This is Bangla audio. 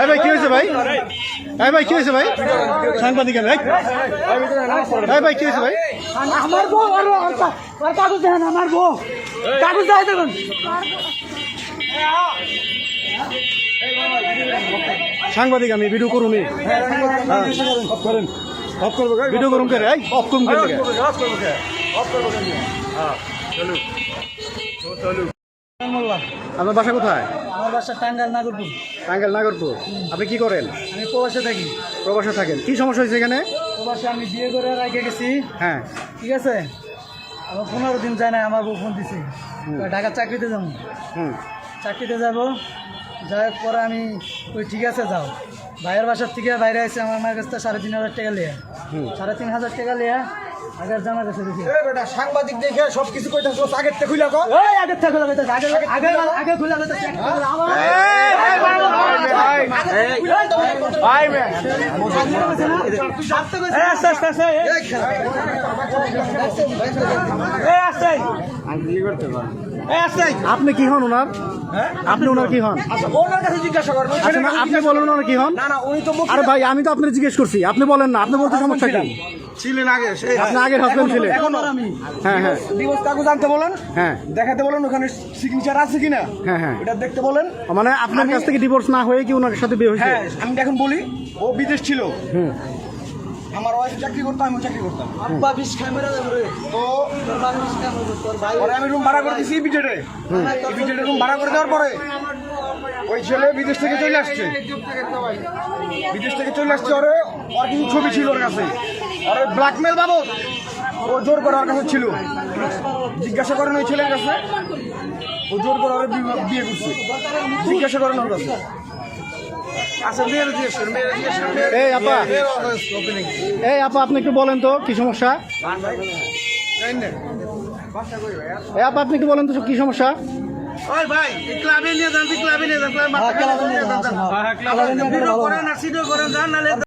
ভাই কি হয়েছে ভাই? ভাই কি হয়েছে ভাই? সাংবাদিক ভাই কি হয়েছে ভাই? আমার বউ আর কাগজ দেখেন, আমার বউ কাগজ দেয় দেখুন। সাংবাদিক আমি ভিডিও করুন, ভিডিও করুন করে অফ করুন করে। আপনার বাসা কোথায়? আমার বাসা টাঙ্গাইল নাগরপুর। টাঙ্গাইল নাগরপুর। আপনি কি করেন? আমি প্রবাসে থাকি। প্রবাসে থাকেন। কি সমস্যা হয়েছে এখানে? প্রবাসে আমি বিয়ে করে রেখে গেছি। হ্যাঁ, ঠিক আছে, আমার 15 দিন যায় না, আমার বউ ফোন দিছে ঢাকা চাকরিতে যাবো। চাকরিতে যাবো, যাওয়ার পরে আমি ওই ঠিক আছে যাও। ভাইয়ের বাসার থেকে বাইরে আছে, আমার মায়ের কাছ থেকে 3,500 টাকা লিয়া, 3,500 টাকা লিয়া আগের জামার কাছে দিছি। সাংবাদিক দেখে সবকিছু কইতাছ, আগের থেকে খুইলা কর। এই আগের থেকে খুলে কইতাছ, আগে খুলে কইতাছ। আপনি কি হন ওনার? আপনি ওনার কি হন? ওনার কাছে জিজ্ঞাসা করবেন। আপনি বলেন ওনার কি হন? না না, উনি তো আরে ভাই আমি তো আপনার জিজ্ঞেস করছি, আপনি বলেন না। আপনি বলতে সমস্যা কি? ছিলেন আগে, আপনি আগের হাজবেন্ড ছিলেন? হ্যাঁ হ্যাঁ ডিভোর্স কাগজ আনতে বলেন, হ্যাঁ দেখাতে বলেন, ওখানে সিগনেচার আছে কিনা হ্যাঁ হ্যাঁ এটা দেখতে বলেন। মানে আপনার কাছ থেকে ডিভোর্স না হয়ে কি ওনার সাথে বিয়ে হয়েছে? হ্যাঁ, আমি এখন বলি, ও বিদেশ ছিল, আমার ওয়াইফ চাকরি করতাম, আমিও চাকরি করতাম। আব্বা বিশ ক্যামেরা দেবে তো তোর বাবা বিশ ক্যামেরা তোর ভাই পরে আমি রুম ভাড়া করে দিছি বিজেটে। বিজেটে রুম ভাড়া করে দেওয়ার পরে ওই ছেলে বিদেশ থেকে চলে আসছে। বিদেশ থেকে চলে আসছে, ওর কিছু ছবি ছিল ওর কাছে, ওর ব্ল্যাকমেল বাবদ ও জোর করে ওর কাছে ছিল। জিজ্ঞাসা করেন ওই ছেলের কাছে, ও জোর করে ওর বিয়ে করছে। জিজ্ঞাসা করেন ওর কাছে। আচ্ছা, এই আপা আপনি একটু বলেন তো কি সমস্যা? এই আপা আপনি একটু বলেন তো কি সমস্যা? ওই ভাই, ক্লাবে নিয়ে যান, ক্লাবে নিয়ে যান, ক্লাবে নিয়ে যান,